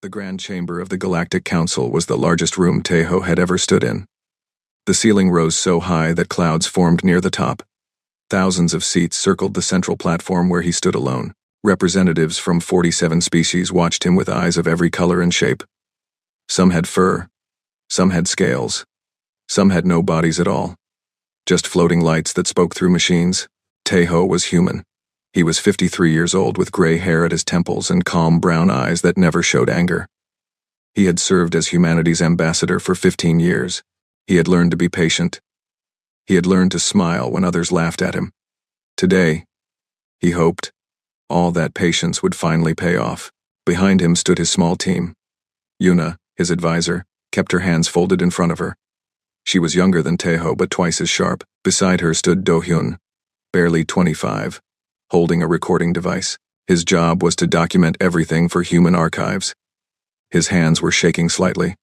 The grand chamber of the Galactic Council was the largest room Tejo had ever stood in. The ceiling rose so high that clouds formed near the top. Thousands of seats circled the central platform where he stood alone. Representatives from 47 species watched him with eyes of every color and shape. Some had fur. Some had scales. Some had no bodies at all. Just floating lights that spoke through machines. Tejo was human. He was 53 years old with gray hair at his temples and calm brown eyes that never showed anger. He had served as humanity's ambassador for 15 years. He had learned to be patient. He had learned to smile when others laughed at him. Today, he hoped, all that patience would finally pay off. Behind him stood his small team. Yuna, his advisor, kept her hands folded in front of her. She was younger than Tejo but twice as sharp. Beside her stood Do-hyun, barely 25. Holding a recording device. His job was to document everything for human archives. His hands were shaking slightly.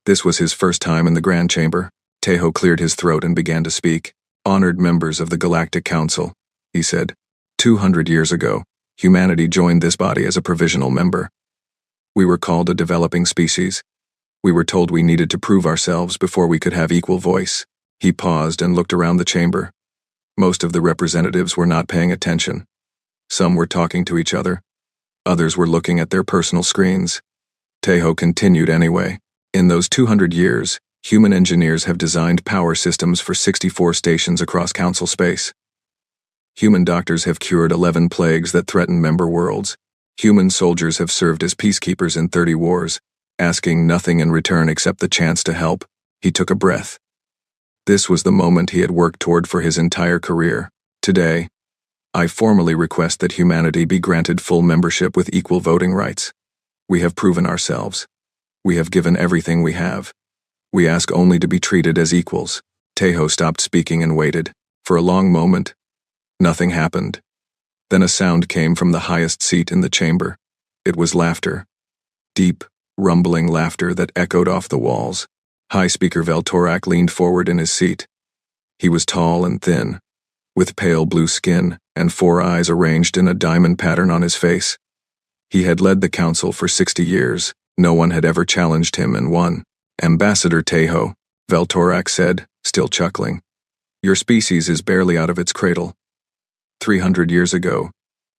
This was his first time in the Grand Chamber. Tejo cleared his throat and began to speak. "Honored members of the Galactic Council," he said. 200 years ago, humanity joined this body as a provisional member. We were called a developing species. We were told we needed to prove ourselves before we could have equal voice. He paused and looked around the chamber. Most of the representatives were not paying attention. Some were talking to each other. Others were looking at their personal screens. Tejo continued anyway. In those 200 years, human engineers have designed power systems for 64 stations across Council space. Human doctors have cured 11 plagues that threaten member worlds. Human soldiers have served as peacekeepers in 30 wars, asking nothing in return except the chance to help. He took a breath. This was the moment he had worked toward for his entire career. Today, I formally request that humanity be granted full membership with equal voting rights. We have proven ourselves. We have given everything we have. We ask only to be treated as equals. Tejo stopped speaking and waited. For a long moment, nothing happened. Then a sound came from the highest seat in the chamber. It was laughter. Deep, rumbling laughter that echoed off the walls. High Speaker Veltorak leaned forward in his seat. He was tall and thin, with pale blue skin and 4 eyes arranged in a diamond pattern on his face. He had led the council for 60 years. No one had ever challenged him and won. "Ambassador Tejo," Veltorak said, still chuckling. "Your species is barely out of its cradle. 300 years ago,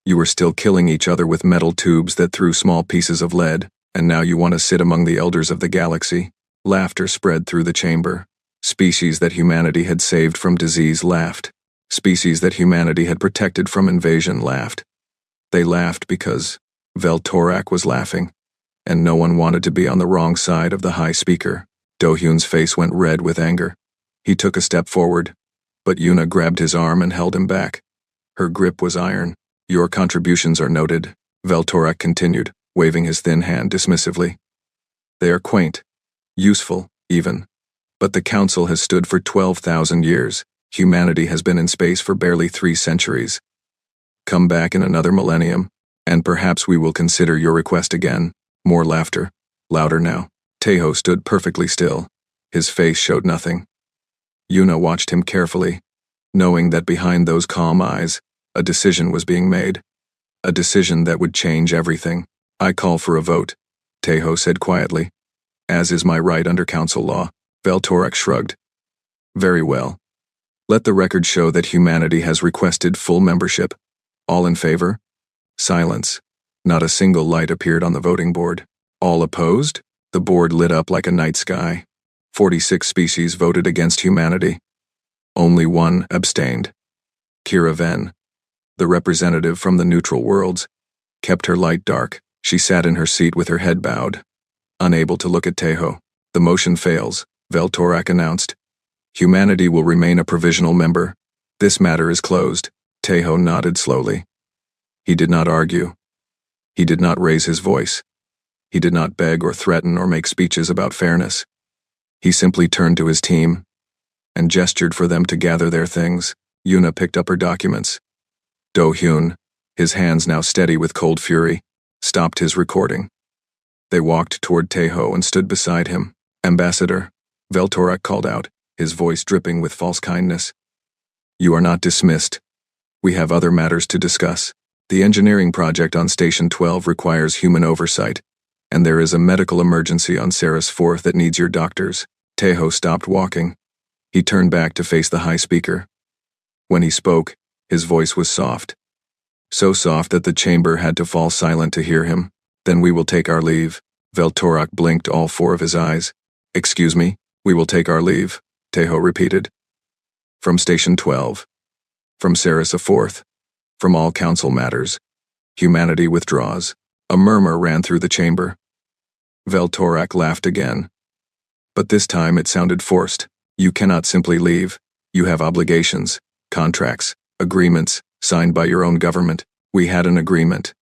you were still killing each other with metal tubes that threw small pieces of lead, and now you want to sit among the elders of the galaxy." Laughter spread through the chamber. Species that humanity had saved from disease laughed. Species that humanity had protected from invasion laughed. They laughed because Veltorak was laughing, and no one wanted to be on the wrong side of the High Speaker. Do-hyun's face went red with anger. He took a step forward, but Yuna grabbed his arm and held him back. Her grip was iron. "Your contributions are noted," Veltorak continued, waving his thin hand dismissively. "They are quaint. Useful, even. But the Council has stood for 12,000 years. Humanity has been in space for barely 3 centuries. Come back in another millennium, and perhaps we will consider your request again." More laughter. Louder now. Tejo stood perfectly still. His face showed nothing. Yuna watched him carefully, knowing that behind those calm eyes, a decision was being made. A decision that would change everything. "I call for a vote," Tejo said quietly. "As is my right under council law." Veltorak shrugged. "Very well. Let the record show that humanity has requested full membership. All in favor?" Silence. Not a single light appeared on the voting board. "All opposed?" The board lit up like a night sky. 46 species voted against humanity. Only one abstained. Kira Ven, the representative from the neutral worlds, kept her light dark. She sat in her seat with her head bowed, unable to look at Tejo. "The motion fails," Veltorak announced. "Humanity will remain a provisional member. This matter is closed." Tejo nodded slowly. He did not argue. He did not raise his voice. He did not beg or threaten or make speeches about fairness. He simply turned to his team and gestured for them to gather their things. Yuna picked up her documents. Do-hyun, his hands now steady with cold fury, stopped his recording. They walked toward Tejo and stood beside him. "Ambassador," Veltorak called out, his voice dripping with false kindness. "You are not dismissed. We have other matters to discuss. The engineering project on Station 12 requires human oversight. And there is a medical emergency on Ceres 4th that needs your doctors. Tejo stopped walking. He turned back to face the high speaker. When he spoke, his voice was soft. So soft that the chamber had to fall silent to hear him. Then we will take our leave. Veltorak blinked all four of his eyes. Excuse me, we will take our leave, Tejo repeated. From Station 12. From Ceres 4th. From all council matters. Humanity withdraws. A murmur ran through the chamber. Veltorak laughed again. But this time it sounded forced. You cannot simply leave. You have obligations, contracts, agreements, signed by your own government. We had an agreement.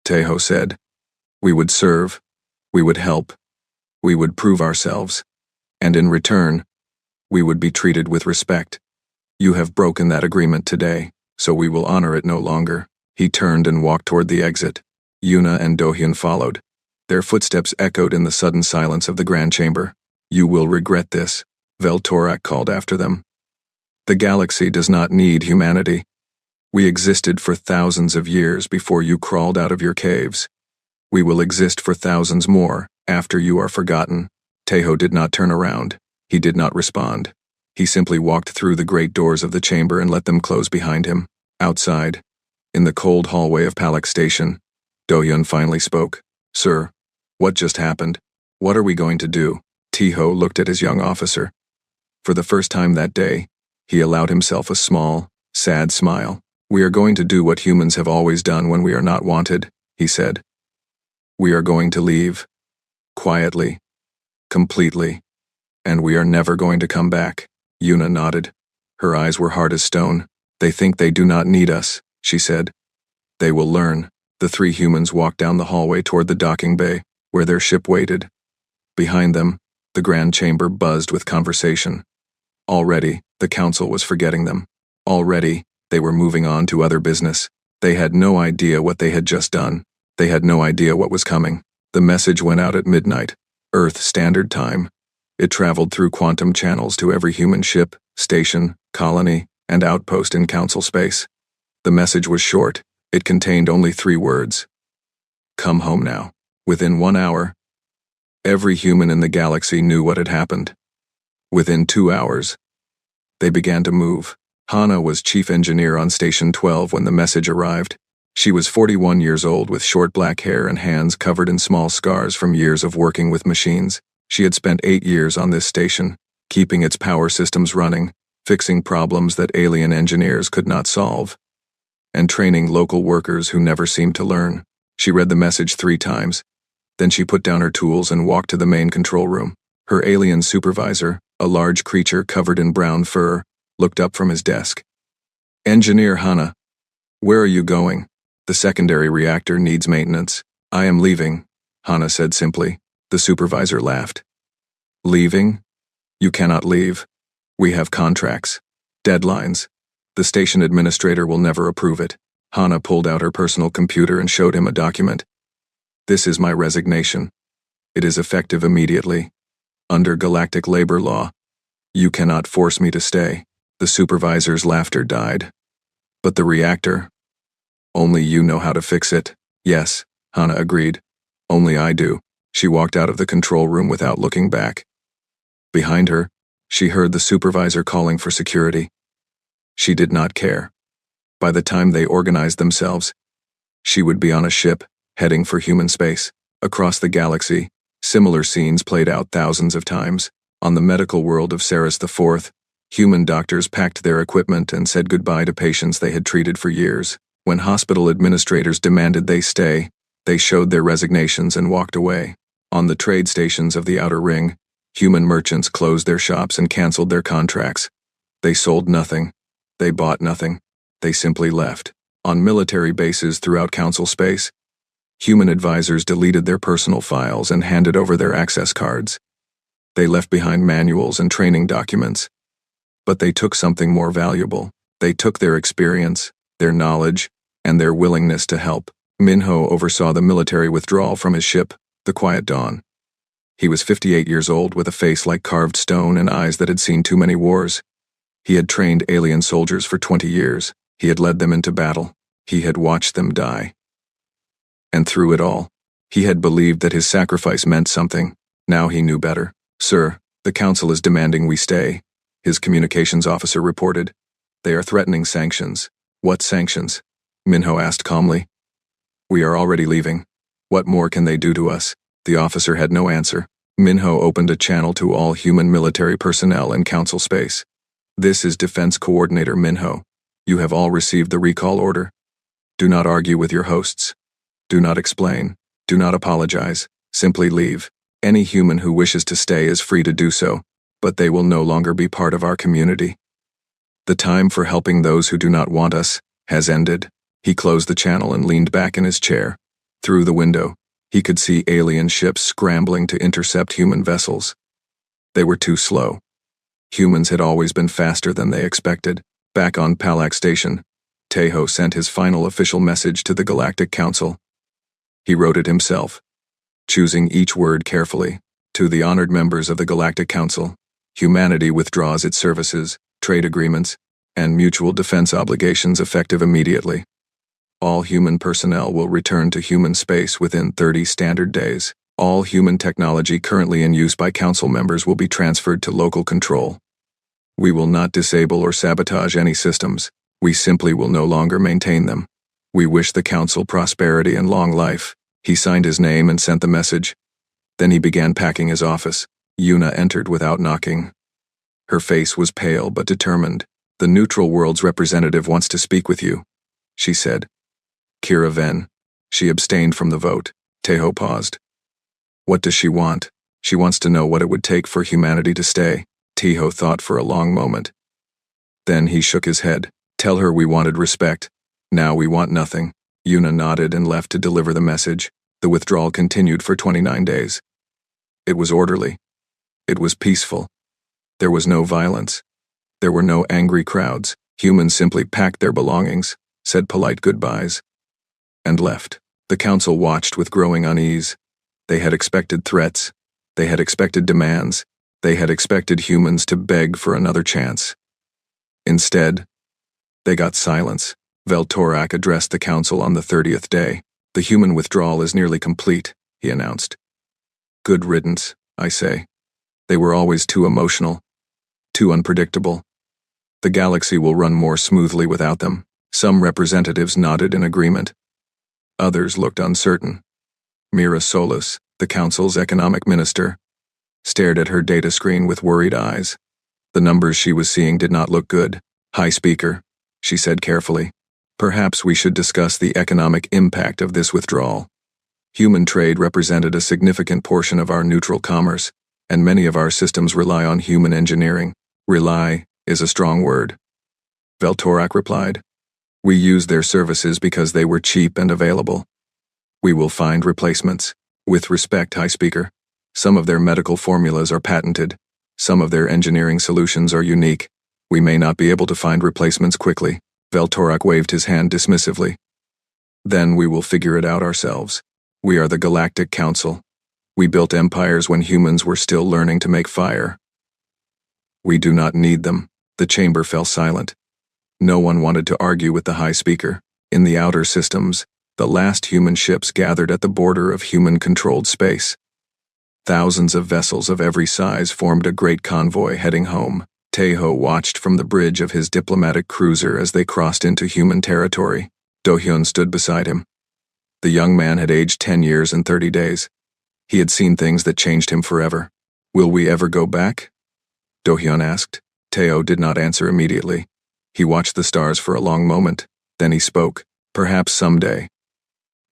Tejo said. We would serve. We would help. We would prove ourselves. And in return, we would be treated with respect. You have broken that agreement today, so we will honor it no longer. He turned and walked toward the exit. Yuna and Dohyun followed. Their footsteps echoed in the sudden silence of the grand chamber. You will regret this, Veltorak called after them. The galaxy does not need humanity. We existed for thousands of years before you crawled out of your caves. We will exist for thousands more after you are forgotten. Tejo did not turn around. He did not respond. He simply walked through the great doors of the chamber and let them close behind him. Outside, in the cold hallway of Palak Station, Dohyun finally spoke. Sir, what just happened? What are we going to do? Tejo looked at his young officer. For the first time that day, he allowed himself a small, sad smile. We are going to do what humans have always done when we are not wanted, he said. We are going to leave. Quietly. Completely. And we are never going to come back. Yuna nodded. Her eyes were hard as stone. They think they do not need us, she said. They will learn. The three humans walked down the hallway toward the docking bay, where their ship waited. Behind them, the grand chamber buzzed with conversation. Already, the council was forgetting them. Already, they were moving on to other business. They had no idea what they had just done. They had no idea what was coming. The message went out at midnight, Earth Standard Time. It traveled through quantum channels to every human ship, station, colony, and outpost in council space. The message was short. It contained only 3 words. Come home now. Within 1 hour, every human in the galaxy knew what had happened. Within 2 hours, they began to move. Hana was chief engineer on Station 12 when the message arrived. She was 41 years old with short black hair and hands covered in small scars from years of working with machines. She had spent 8 years on this station, keeping its power systems running, fixing problems that alien engineers could not solve, and training local workers who never seemed to learn. She read the message 3 times. Then she put down her tools and walked to the main control room. Her alien supervisor, a large creature covered in brown fur, looked up from his desk. Engineer Hana, where are you going? The secondary reactor needs maintenance. I am leaving, Hana said simply. The supervisor laughed. Leaving? You cannot leave. We have contracts. Deadlines. The station administrator will never approve it. Hana pulled out her personal computer and showed him a document. This is my resignation. It is effective immediately. Under galactic labor law, you cannot force me to stay. The supervisor's laughter died. But the reactor? Only you know how to fix it. Yes, Hana agreed. Only I do. She walked out of the control room without looking back. Behind her, she heard the supervisor calling for security. She did not care. By the time they organized themselves, she would be on a ship, heading for human space. Across the galaxy, similar scenes played out thousands of times. On the medical world of Ceres 4th, human doctors packed their equipment and said goodbye to patients they had treated for years. When hospital administrators demanded they stay, they showed their resignations and walked away. On the trade stations of the Outer Ring, human merchants closed their shops and canceled their contracts. They sold nothing. They bought nothing. They simply left. On military bases throughout council space, human advisors deleted their personal files and handed over their access cards. They left behind manuals and training documents. But they took something more valuable. They took their experience, their knowledge, and their willingness to help. Minho oversaw the military withdrawal from his ship, the Quiet Dawn. He was 58 years old with a face like carved stone and eyes that had seen too many wars. He had trained alien soldiers for 20 years. He had led them into battle. He had watched them die. And through it all, He had believed that his sacrifice meant something. Now he knew better. "Sir, the council is demanding we stay," his communications officer reported. "They are threatening sanctions." "What sanctions?" Minho asked calmly. "We are already leaving. What more can they do to us?" The officer had no answer. Minho opened a channel to all human military personnel in council space. "This is Defense Coordinator Minho. You have all received the recall order. Do not argue with your hosts. Do not explain. Do not apologize. Simply leave. Any human who wishes to stay is free to do so, but they will no longer be part of our community. The time for helping those who do not want us has ended." He closed the channel and leaned back in his chair. Through the window, he could see alien ships scrambling to intercept human vessels. They were too slow. Humans had always been faster than they expected. Back on Palak Station, Tejo sent his final official message to the Galactic Council. He wrote it himself, choosing each word carefully. "To the honored members of the Galactic Council, humanity withdraws its services, trade agreements, and mutual defense obligations effective immediately. All human personnel will return to human space within 30 standard days. All human technology currently in use by council members will be transferred to local control. We will not disable or sabotage any systems. We simply will no longer maintain them. We wish the council prosperity and long life." He signed his name and sent the message. Then he began packing his office. Yuna entered without knocking. Her face was pale but determined. "The neutral world's representative wants to speak with you," she said. "Kira Ven." She abstained from the vote. Tejo paused. "What does she want?" "She wants to know what it would take for humanity to stay." Tejo thought for a long moment. Then he shook his head. "Tell her we wanted respect. Now we want nothing." Yuna nodded and left to deliver the message. The withdrawal continued for 29 days. It was orderly. It was peaceful. There was no violence. There were no angry crowds. Humans simply packed their belongings, said polite goodbyes, and left. The council watched with growing unease. They had expected threats. They had expected demands. They had expected humans to beg for another chance. Instead, they got silence. Veltorak addressed the council on the 30th day. "The human withdrawal is nearly complete," he announced. "Good riddance, I say. They were always too emotional, too unpredictable. The galaxy will run more smoothly without them." Some representatives nodded in agreement. Others looked uncertain. Mira Solis, the council's economic minister, stared at her data screen with worried eyes. The numbers she was seeing did not look good. "High Speaker," she said carefully, "perhaps we should discuss the economic impact of this withdrawal. Human trade represented a significant portion of our neutral commerce, and many of our systems rely on human engineering." "Rely is a strong word," Veltorak replied. "We used their services because they were cheap and available. We will find replacements. With respect, High Speaker, some of their medical formulas are patented. Some of their engineering solutions are unique. We may not be able to find replacements quickly." Veltorak waved his hand dismissively. "Then we will figure it out ourselves. We are the Galactic Council. We built empires when humans were still learning to make fire. We do not need them." The chamber fell silent. No one wanted to argue with the High Speaker. In the outer systems, the last human ships gathered at the border of human-controlled space. Thousands of vessels of every size formed a great convoy heading home. Tejo watched from the bridge of his diplomatic cruiser as they crossed into human territory. Do-hyun stood beside him. The young man had aged 10 years and 30 days. He had seen things that changed him forever. "Will we ever go back?" Do-hyun asked. Tejo did not answer immediately. He watched the stars for a long moment. Then he spoke. "Perhaps someday.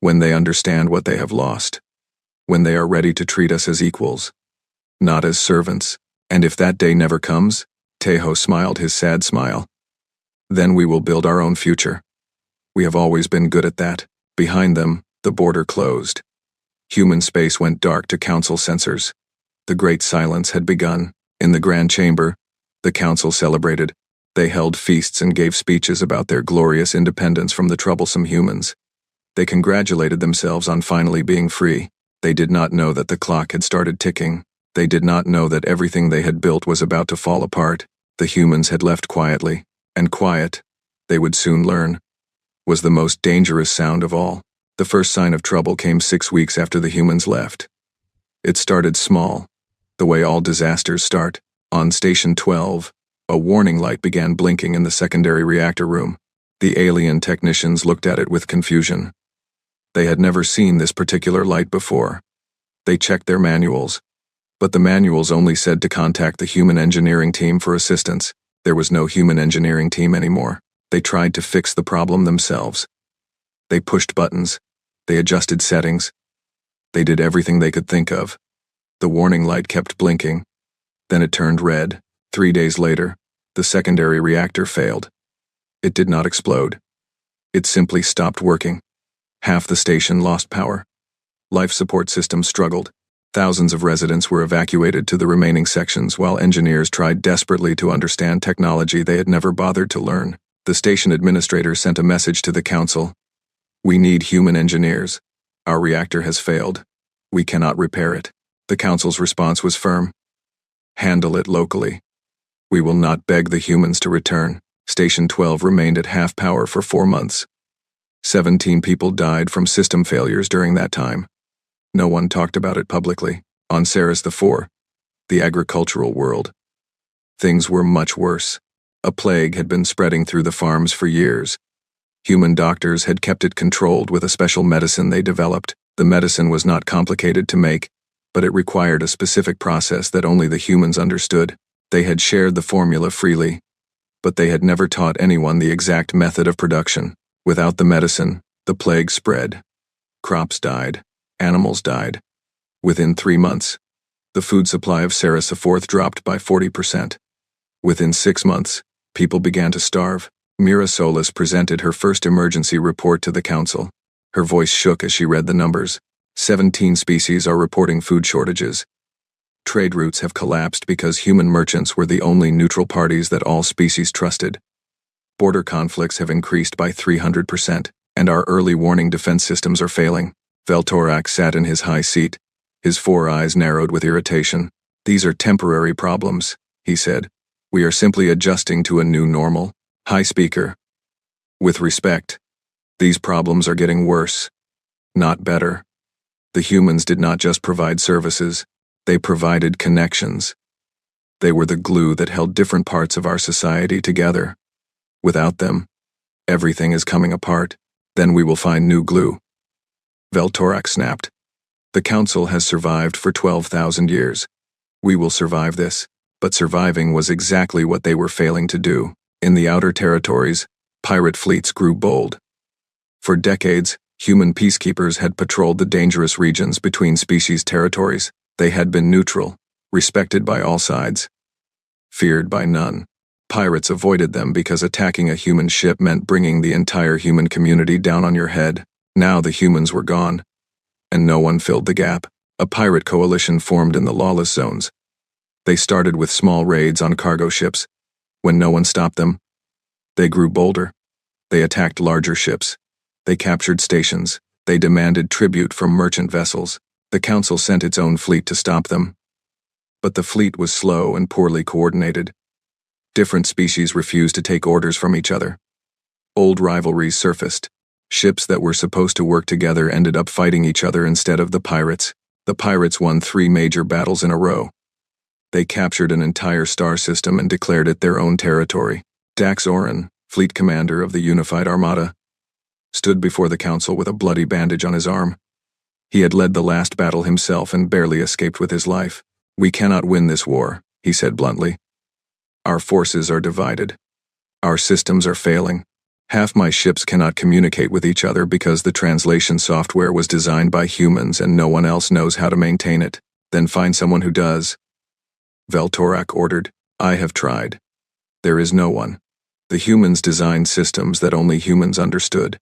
When they understand what they have lost. When they are ready to treat us as equals. Not as servants. And if that day never comes," Tejo smiled his sad smile, "then we will build our own future. We have always been good at that." Behind them, the border closed. Human space went dark to council sensors. The great silence had begun. In the grand chamber, the council celebrated. They held feasts and gave speeches about their glorious independence from the troublesome humans. They congratulated themselves on finally being free. They did not know that the clock had started ticking. They did not know that everything they had built was about to fall apart. The humans had left quietly, and quiet, they would soon learn, was the most dangerous sound of all. The first sign of trouble came 6 weeks after the humans left. It started small, the way all disasters start. On Station 12, a warning light began blinking in the secondary reactor room. The alien technicians looked at it with confusion. They had never seen this particular light before. They checked their manuals, but the manuals only said to contact the human engineering team for assistance. There was no human engineering team anymore. They tried to fix the problem themselves. They pushed buttons. They adjusted settings. They did everything they could think of. The warning light kept blinking. Then it turned red. 3 days later, the secondary reactor failed. It did not explode. It simply stopped working. Half the station lost power. Life support systems struggled. Thousands of residents were evacuated to the remaining sections while engineers tried desperately to understand technology they had never bothered to learn. The station administrator sent a message to the council. "We need human engineers. Our reactor has failed. We cannot repair it." The council's response was firm. "Handle it locally. We will not beg the humans to return." Station 12 remained at half power for 4 months. 17 people died from system failures during that time. No one talked about it publicly. On Ceres IV, the agricultural world, things were much worse. A plague had been spreading through the farms for years. Human doctors had kept it controlled with a special medicine they developed. The medicine was not complicated to make, but it required a specific process that only the humans understood. They had shared the formula freely, but they had never taught anyone the exact method of production. Without the medicine, the plague spread. Crops died. Animals died. Within 3 months, the food supply of Ceres IV dropped by 40%. Within 6 months, people began to starve. Mira Solis presented her first emergency report to the council. Her voice shook as she read the numbers. 17 species are reporting food shortages. Trade routes have collapsed because human merchants were the only neutral parties that all species trusted. Border conflicts have increased by 300%, and our early warning defense systems are failing. Veltorak sat in his high seat, his 4 eyes narrowed with irritation. "These are temporary problems," he said. "We are simply adjusting to a new normal." High Speaker. With respect, these problems are getting worse, not better. The humans did not just provide services, they provided connections. They were the glue that held different parts of our society together. Without them, everything is coming apart. Then we will find new glue. Veltorak snapped. "The council has survived for 12,000 years. We will survive this." But surviving was exactly what they were failing to do. In the outer territories, pirate fleets grew bold. For decades, human peacekeepers had patrolled the dangerous regions between species territories. They had been neutral, respected by all sides, feared by none. Pirates avoided them because attacking a human ship meant bringing the entire human community down on your head. Now the humans were gone, and no one filled the gap. A pirate coalition formed in the lawless zones. They started with small raids on cargo ships. When no one stopped them, they grew bolder. They attacked larger ships. They captured stations. They demanded tribute from merchant vessels. The council sent its own fleet to stop them. But the fleet was slow and poorly coordinated. Different species refused to take orders from each other. Old rivalries surfaced. Ships that were supposed to work together ended up fighting each other instead of the pirates. The pirates won 3 major battles in a row. They captured an entire star system and declared it their own territory. Dax Oren, fleet commander of the Unified Armada, stood before the council with a bloody bandage on his arm. He had led the last battle himself and barely escaped with his life. "We cannot win this war," he said bluntly. "Our forces are divided. Our systems are failing. Half my ships cannot communicate with each other because the translation software was designed by humans and no one else knows how to maintain it. Then find someone who does." Veltorak ordered. "I have tried. There is no one." The humans designed systems that only humans understood,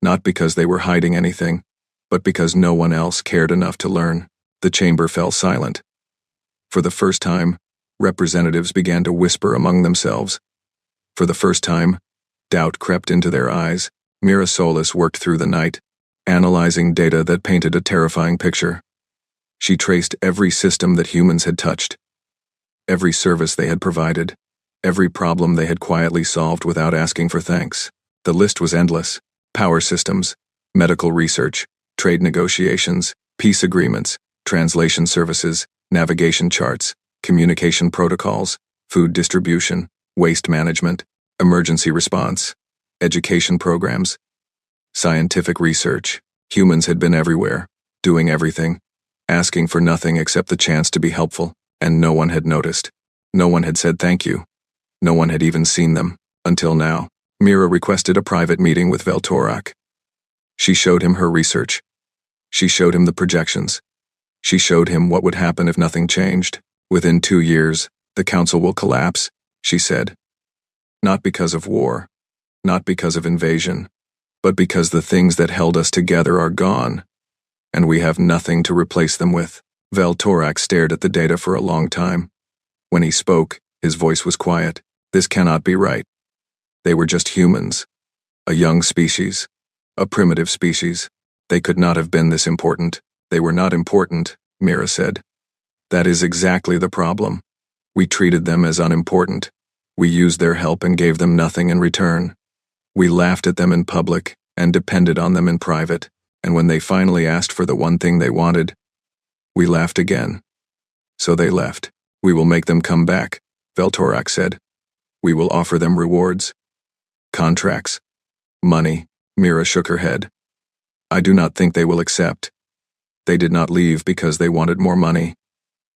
not because they were hiding anything, but because no one else cared enough to learn. The chamber fell silent. For the first time, representatives began to whisper among themselves. For the first time, doubt crept into their eyes. Mira Solis worked through the night, analyzing data that painted a terrifying picture. She traced every system that humans had touched, every service they had provided, every problem they had quietly solved without asking for thanks. The list was endless. Power systems, medical research, trade negotiations, peace agreements, translation services, navigation charts, communication protocols, food distribution, waste management, emergency response, education programs, scientific research. Humans had been everywhere, doing everything, asking for nothing except the chance to be helpful, and no one had noticed. No one had said thank you. No one had even seen them, until now. Mira requested a private meeting with Veltorak. She showed him her research. She showed him the projections. She showed him what would happen if nothing changed. Within 2 years, the council will collapse, she said. Not because of war, not because of invasion, but because the things that held us together are gone, and we have nothing to replace them with. Veltorak stared at the data for a long time. When he spoke, his voice was quiet. This cannot be right. They were just humans. A young species. A primitive species. They could not have been this important. They were not important, Mira said. That is exactly the problem. We treated them as unimportant. We used their help and gave them nothing in return. We laughed at them in public and depended on them in private, and when they finally asked for the one thing they wanted, we laughed again. So they left. We will make them come back, Veltorak said. We will offer them rewards. Contracts. Money. Mira shook her head. I do not think they will accept. They did not leave because they wanted more money.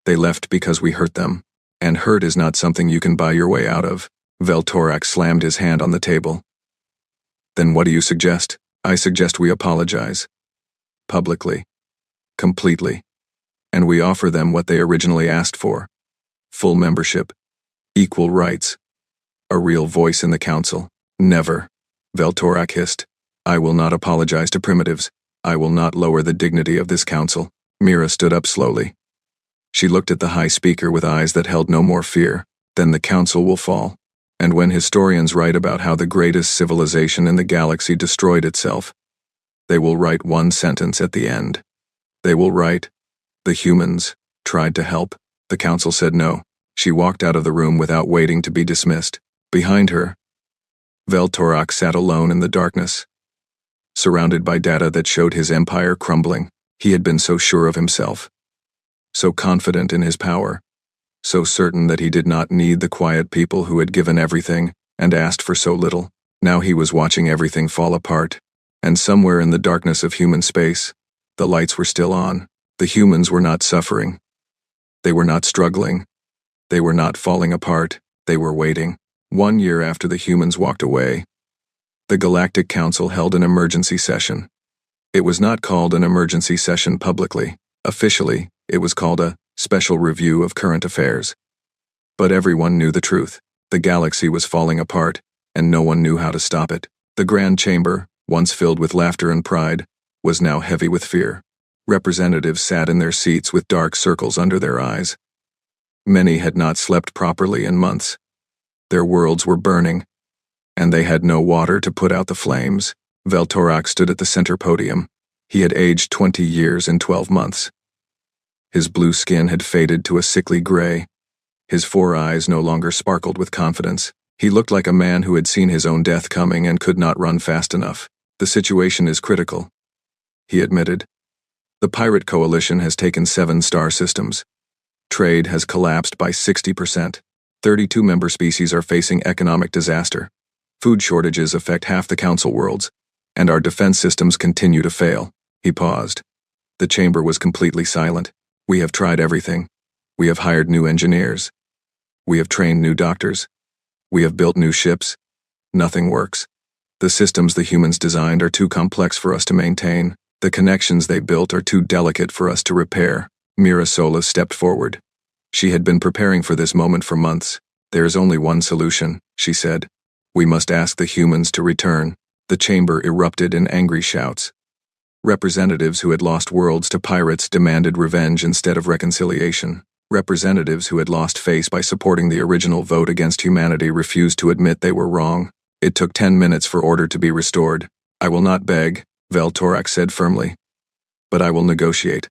They left because we hurt them. And hurt is not something you can buy your way out of. Veltorak slammed his hand on the table. Then what do you suggest? I suggest we apologize. Publicly. Completely. And we offer them what they originally asked for. Full membership. Equal rights. A real voice in the council. Never. Veltorak hissed. I will not apologize to primitives. I will not lower the dignity of this council. Mira stood up slowly. She looked at the high speaker with eyes that held no more fear. Then the council will fall. And when historians write about how the greatest civilization in the galaxy destroyed itself, they will write one sentence at the end. They will write, the humans tried to help. The council said no. She walked out of the room without waiting to be dismissed. Behind her, Veltorak sat alone in the darkness. Surrounded by data that showed his empire crumbling, he had been so sure of himself. So confident in his power. So certain that he did not need the quiet people who had given everything and asked for so little. Now he was watching everything fall apart. And somewhere in the darkness of human space, the lights were still on. The humans were not suffering. They were not struggling. They were not falling apart. They were waiting. 1 year after the humans walked away, the Galactic Council held an emergency session. It was not called an emergency session publicly. Officially, it was called a special review of current affairs. But everyone knew the truth. The galaxy was falling apart, and no one knew how to stop it. The Grand Chamber, once filled with laughter and pride, was now heavy with fear. Representatives sat in their seats with dark circles under their eyes. Many had not slept properly in months. Their worlds were burning, and they had no water to put out the flames. Veltorak stood at the center podium. He had aged 20 years in 12 months. His blue skin had faded to a sickly gray. His 4 eyes no longer sparkled with confidence. He looked like a man who had seen his own death coming and could not run fast enough. The situation is critical, he admitted. The pirate coalition has taken 7 star systems. Trade has collapsed by 60%. 32 member species are facing economic disaster. Food shortages affect half the council worlds, and our defense systems continue to fail. He paused. The chamber was completely silent. We have tried everything. We have hired new engineers. We have trained new doctors. We have built new ships. Nothing works. The systems the humans designed are too complex for us to maintain. The connections they built are too delicate for us to repair. Mira Sola stepped forward. She had been preparing for this moment for months. There is only one solution, she said. We must ask the humans to return. The chamber erupted in angry shouts. Representatives who had lost worlds to pirates demanded revenge instead of reconciliation. Representatives who had lost face by supporting the original vote against humanity refused to admit they were wrong. It took 10 minutes for order to be restored. I will not beg, Veltorak said firmly. But I will negotiate.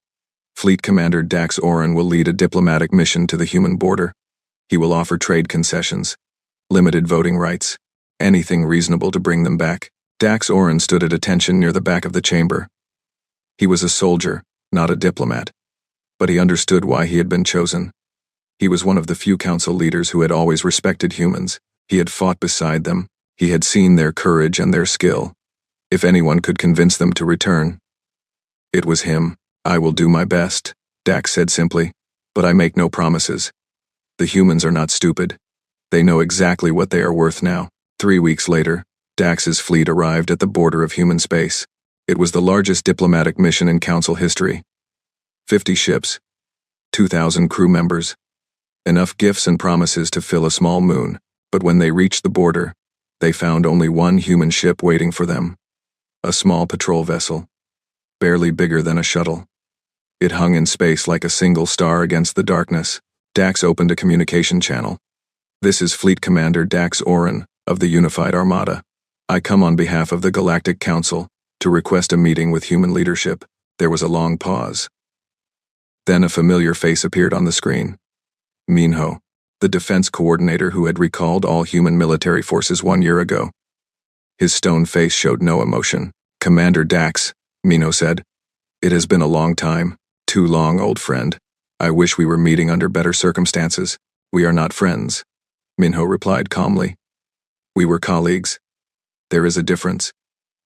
Fleet Commander Dax Oren will lead a diplomatic mission to the human border. He will offer trade concessions, limited voting rights, anything reasonable to bring them back. Dax Oren stood at attention near the back of the chamber. He was a soldier, not a diplomat. But he understood why he had been chosen. He was one of the few council leaders who had always respected humans. He had fought beside them. He had seen their courage and their skill. If anyone could convince them to return, it was him. "I will do my best," Dax said simply, "but I make no promises. The humans are not stupid. They know exactly what they are worth now." 3 weeks later, Dax's fleet arrived at the border of human space. It was the largest diplomatic mission in council history. 50 ships, 2,000 crew members, enough gifts and promises to fill a small moon. But when they reached the border, they found only one human ship waiting for them. A small patrol vessel, barely bigger than a shuttle. It hung in space like a single star against the darkness. Dax opened a communication channel. "This is Fleet Commander Dax Oren of the Unified Armada. I come on behalf of the Galactic Council to request a meeting with human leadership." There was a long pause. Then a familiar face appeared on the screen. Minho, the defense coordinator who had recalled all human military forces 1 year ago. His stone face showed no emotion. "Commander Dax," Minho said. "It has been a long time. Too long, old friend. I wish we were meeting under better circumstances." "We are not friends," Minho replied calmly. "We were colleagues. There is a difference.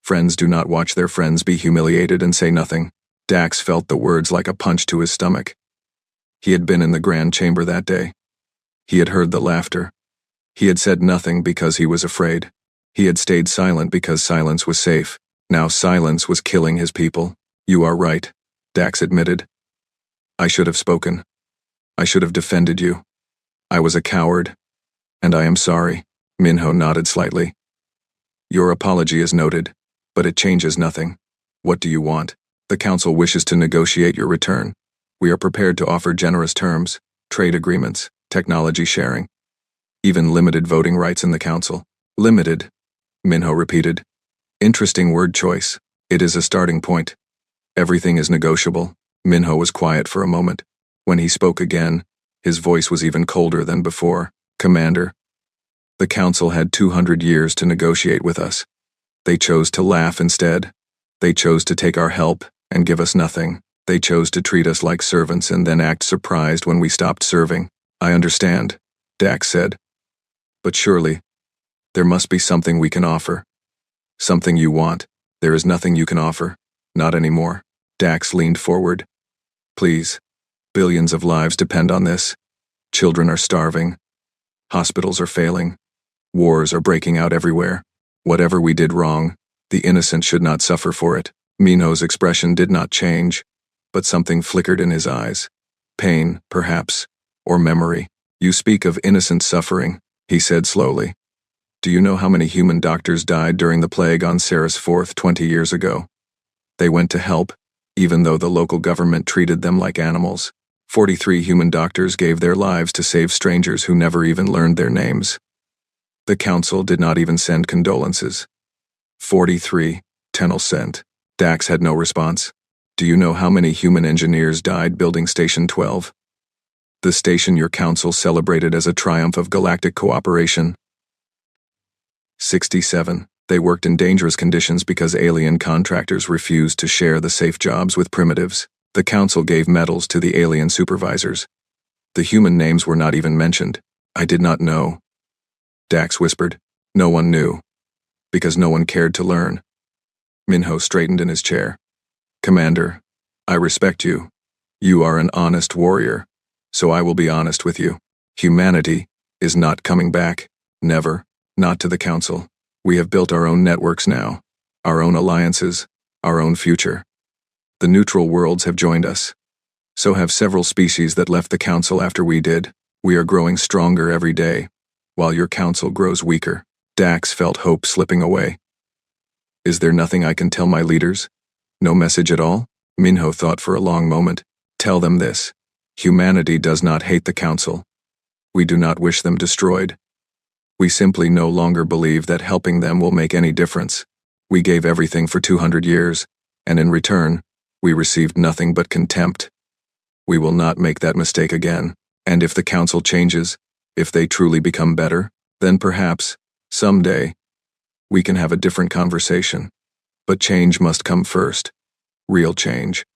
Friends do not watch their friends be humiliated and say nothing." Dax felt the words like a punch to his stomach. He had been in the Grand Chamber that day. He had heard the laughter. He had said nothing because he was afraid. He had stayed silent because silence was safe. Now silence was killing his people. "You are right," Dax admitted. "I should have spoken. I should have defended you. I was a coward. And I am sorry." Minho nodded slightly. "Your apology is noted, but it changes nothing. What do you want?" "The Council wishes to negotiate your return. We are prepared to offer generous terms, trade agreements, technology sharing, even limited voting rights in the Council." "Limited," Minho repeated. "Interesting word choice. It is a starting point. Everything is negotiable." Minho was quiet for a moment. When he spoke again, his voice was even colder than before. "Commander, the Council had 200 years to negotiate with us. They chose to laugh instead. They chose to take our help and give us nothing. They chose to treat us like servants and then act surprised when we stopped serving." "I understand," Dax said. "But surely, there must be something we can offer. Something you want." "There is nothing you can offer. Not anymore." Dax leaned forward. "Please. Billions of lives depend on this. Children are starving. Hospitals are failing. Wars are breaking out everywhere. Whatever we did wrong, the innocent should not suffer for it." Minho's expression did not change, but something flickered in his eyes. "Pain, perhaps, or memory." "You speak of innocent suffering," he said slowly. "Do you know how many human doctors died during the plague on Ceres 4th 20 years ago? They went to help, even though the local government treated them like animals. 43 human doctors gave their lives to save strangers who never even learned their names. The Council did not even send condolences." 43, Tennel sent. Dax had no response. "Do you know how many human engineers died building Station 12? The station your Council celebrated as a triumph of galactic cooperation?" 67. They worked in dangerous conditions because alien contractors refused to share the safe jobs with primitives. The Council gave medals to the alien supervisors. The human names were not even mentioned. "I did not know," Dax whispered. "No one knew. Because no one cared to learn." Minho straightened in his chair. "Commander, I respect you. You are an honest warrior. So I will be honest with you. Humanity is not coming back. Never. Not to the Council. We have built our own networks now. Our own alliances. Our own future. The neutral worlds have joined us. So have several species that left the Council after we did. We are growing stronger every day, while your Council grows weaker." Dax felt hope slipping away. "Is there nothing I can tell my leaders? No message at all?" Minho thought for a long moment. "Tell them this. Humanity does not hate the Council. We do not wish them destroyed. We simply no longer believe that helping them will make any difference. We gave everything for 200 years, and in return, we received nothing but contempt. We will not make that mistake again. And if the Council changes, if they truly become better, then perhaps, someday, We can have a different conversation. But change must come first. Real change.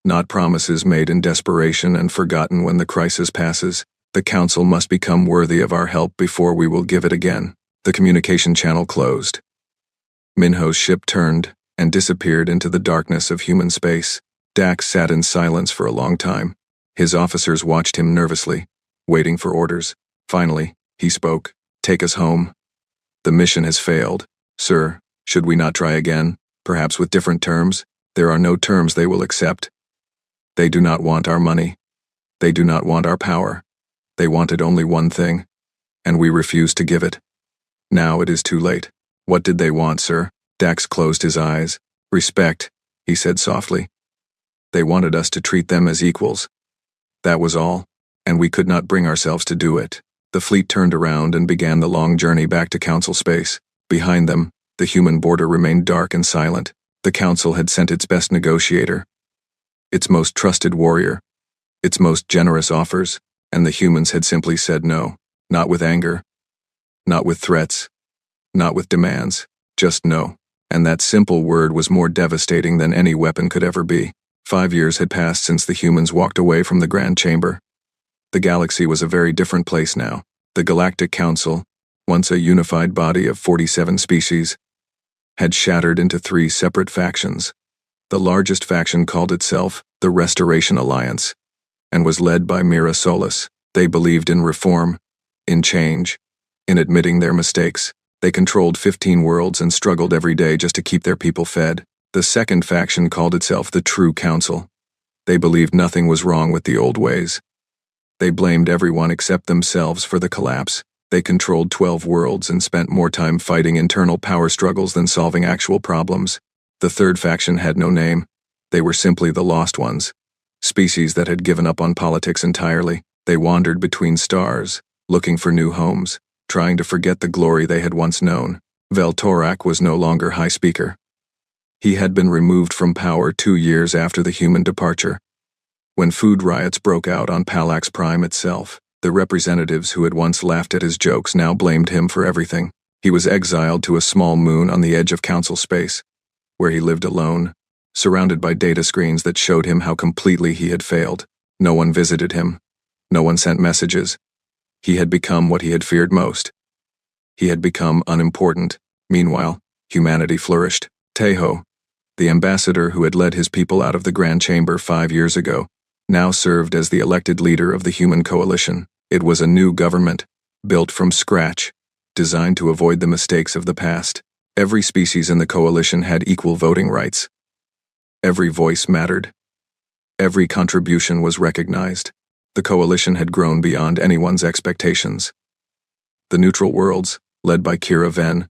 Not promises made in desperation and forgotten when the crisis passes. The council must become worthy of our help before we will give it again. The communication channel closed. Minho's ship turned and disappeared into the darkness of human space. Dax sat in silence for a long time. His officers watched him nervously, waiting for orders. Finally, he spoke. Take us home. The mission has failed. Sir, should we not try again, perhaps with different terms? There are no terms they will accept. They do not want our money. They do not want our power. They wanted only one thing, and we refused to give it. Now it is too late. What did they want, sir? Dax closed his eyes. Respect, he said softly. They wanted us to treat them as equals. That was all, and we could not bring ourselves to do it. The fleet turned around and began the long journey back to council space. Behind them, the human border remained dark and silent. The council had sent its best negotiator, its most trusted warrior, its most generous offers, and the humans had simply said no. Not with anger, not with threats, not with demands, just no. And that simple word was more devastating than any weapon could ever be. 5 years had passed since the humans walked away from the Grand Chamber. The galaxy was a very different place now. The Galactic Council, once a unified body of 47 species, had shattered into 3 separate factions. The largest faction called itself the Restoration Alliance, and was led by Mira Solis. They believed in reform, in change, in admitting their mistakes. They controlled 15 worlds and struggled every day just to keep their people fed. The second faction called itself the True Council. They believed nothing was wrong with the old ways. They blamed everyone except themselves for the collapse. They controlled 12 worlds and spent more time fighting internal power struggles than solving actual problems. The third faction had no name. They were simply the Lost Ones, species that had given up on politics entirely. They wandered between stars, looking for new homes, trying to forget the glory they had once known. Veltorak was no longer High Speaker. He had been removed from power 2 years after the human departure. When food riots broke out on Palax Prime itself, the representatives who had once laughed at his jokes now blamed him for everything. He was exiled to a small moon on the edge of council space, where he lived alone, surrounded by data screens that showed him how completely he had failed. No one visited him. No one sent messages. He had become what he had feared most. He had become unimportant. Meanwhile, humanity flourished. Tejo, the ambassador who had led his people out of the Grand Chamber 5 years ago, now served as the elected leader of the Human Coalition. It was a new government, built from scratch, designed to avoid the mistakes of the past. Every species in the coalition had equal voting rights. Every voice mattered. Every contribution was recognized. The coalition had grown beyond anyone's expectations. The neutral worlds, led by Kira Ven,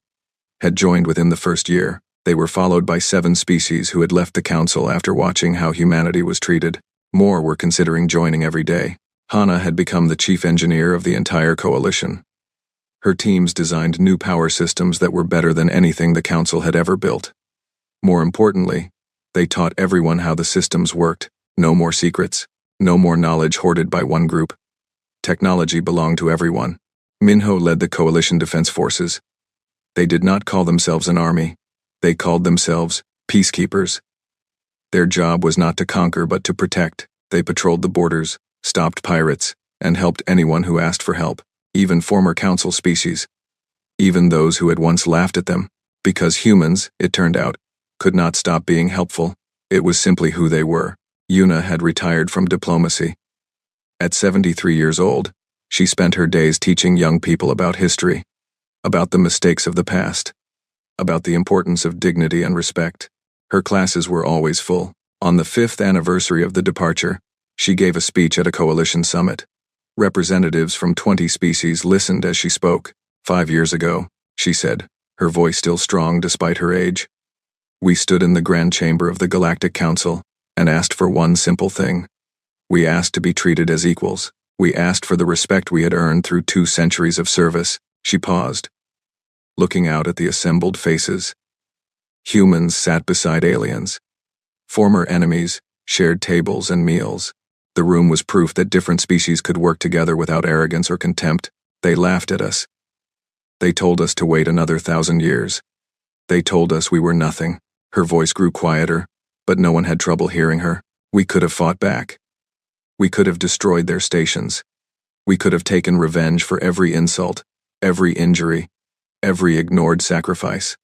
had joined within the first year. They were followed by 7 species who had left the council after watching how humanity was treated. More were considering joining every day. Hana had become the chief engineer of the entire coalition. Her teams designed new power systems that were better than anything the council had ever built. More importantly, they taught everyone how the systems worked. No more secrets. No more knowledge hoarded by one group. Technology belonged to everyone. Minho led the coalition defense forces. They did not call themselves an army. They called themselves peacekeepers. Their job was not to conquer but to protect. They patrolled the borders, stopped pirates, and helped anyone who asked for help, even former council species, even those who had once laughed at them, because humans, it turned out, could not stop being helpful. It was simply who they were. Yuna had retired from diplomacy. At 73 years old, she spent her days teaching young people about history, about the mistakes of the past, about the importance of dignity and respect. Her classes were always full. On the 5th anniversary of the departure, she gave a speech at a coalition summit. Representatives from 20 species listened as she spoke. 5 years ago, she said, her voice still strong despite her age, we stood in the Grand Chamber of the Galactic Council and asked for one simple thing. We asked to be treated as equals. We asked for the respect we had earned through 2 centuries of service. She paused, looking out at the assembled faces. Humans sat beside aliens. Former enemies shared tables and meals. The room was proof that different species could work together without arrogance or contempt. They laughed at us. They told us to wait another 1,000 years. They told us we were nothing. Her voice grew quieter, but no one had trouble hearing her. We could have fought back. We could have destroyed their stations. We could have taken revenge for every insult, every injury, every ignored sacrifice.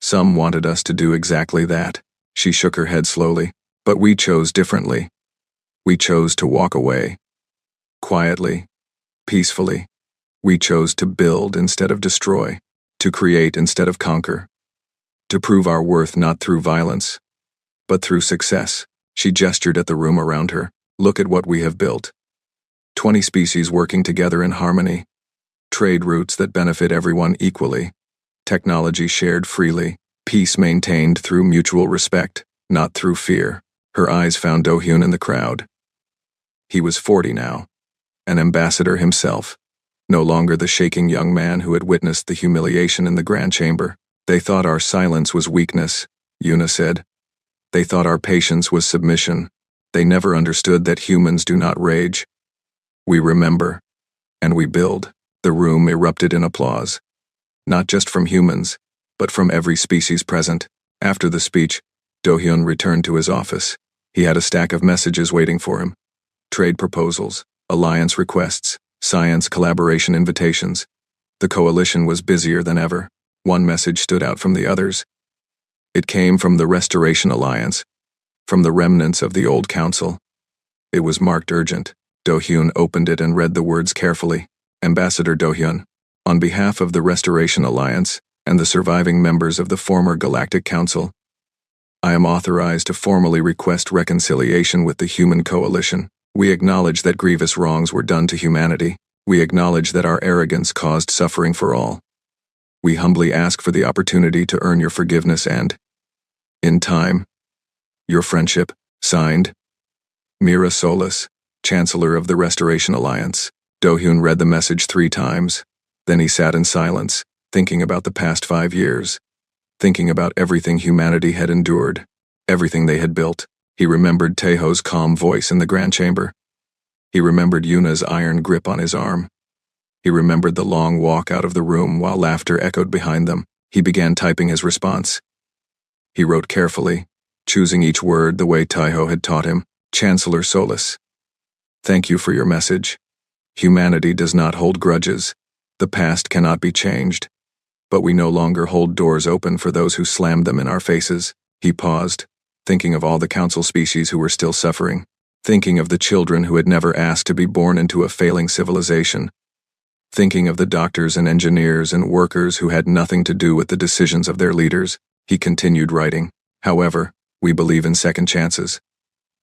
Some wanted us to do exactly that. She shook her head slowly. But we chose differently. We chose to walk away. Quietly, peacefully. We chose to build instead of destroy, to create instead of conquer, to prove our worth not through violence, but through success. She gestured at the room around her. Look at what we have built. 20 species working together in harmony. Trade routes that benefit everyone equally. Technology shared freely. Peace maintained through mutual respect, not through fear. Her eyes found Do-hyun in the crowd. He was 40 now, an ambassador himself, no longer the shaking young man who had witnessed the humiliation in the grand chamber. They thought our silence was weakness, Yuna said. They thought our patience was submission. They never understood that humans do not rage. We remember, and we build. The room erupted in applause. Not just from humans, but from every species present. After the speech, Do-hyun returned to his office. He had a stack of messages waiting for him. Trade proposals, alliance requests, science collaboration invitations. The coalition was busier than ever. One message stood out from the others. It came from the Restoration Alliance, from the remnants of the old council. It was marked urgent. Do-hyun opened it and read the words carefully. Ambassador Do-hyun, on behalf of the Restoration Alliance and the surviving members of the former Galactic Council, I am authorized to formally request reconciliation with the human coalition. We acknowledge that grievous wrongs were done to humanity. We acknowledge that our arrogance caused suffering for all. We humbly ask for the opportunity to earn your forgiveness and, in time, your friendship. Signed, Mira Solis, Chancellor of the Restoration Alliance. Do-hyun read the message 3 times. Then he sat in silence, thinking about the past 5 years. Thinking about everything humanity had endured, everything they had built. He remembered Taeho's calm voice in the grand chamber. He remembered Yuna's iron grip on his arm. He remembered the long walk out of the room while laughter echoed behind them. He began typing his response. He wrote carefully, choosing each word the way Taeho had taught him. Chancellor Solis, thank you for your message. Humanity does not hold grudges. The past cannot be changed. But we no longer hold doors open for those who slammed them in our faces. He paused, thinking of all the council species who were still suffering, thinking of the children who had never asked to be born into a failing civilization, thinking of the doctors and engineers and workers who had nothing to do with the decisions of their leaders. He continued writing. However, we believe in second chances.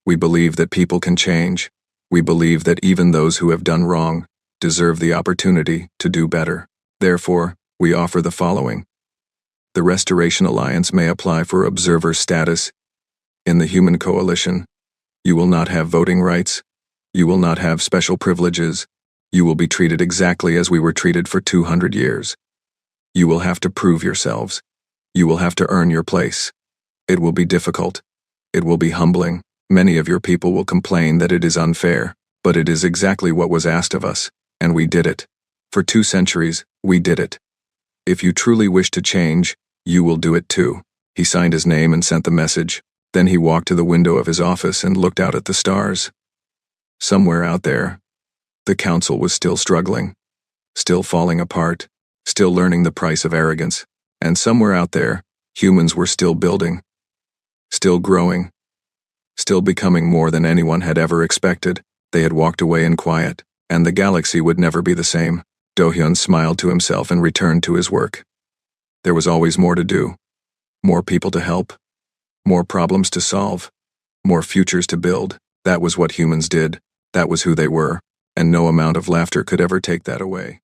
We believe that people can change. We believe that even those who have done wrong deserve the opportunity to do better. Therefore, we offer the following. The Restoration Alliance may apply for observer status in the Human Coalition. You will not have voting rights. You will not have special privileges. You will be treated exactly as we were treated for 200 years. You will have to prove yourselves. You will have to earn your place. It will be difficult. It will be humbling. Many of your people will complain that it is unfair, but it is exactly what was asked of us, and we did it. For 2 centuries, we did it. If you truly wish to change, you will do it too. He signed his name and sent the message. Then he walked to the window of his office and looked out at the stars. Somewhere out there, the council was still struggling, still falling apart, still learning the price of arrogance. And somewhere out there, humans were still building, still growing, still becoming more than anyone had ever expected. They had walked away in quiet, and the galaxy would never be the same. Do-hyun smiled to himself and returned to his work. There was always more to do, more people to help, more problems to solve, more futures to build. That was what humans did, that was who they were, and no amount of laughter could ever take that away.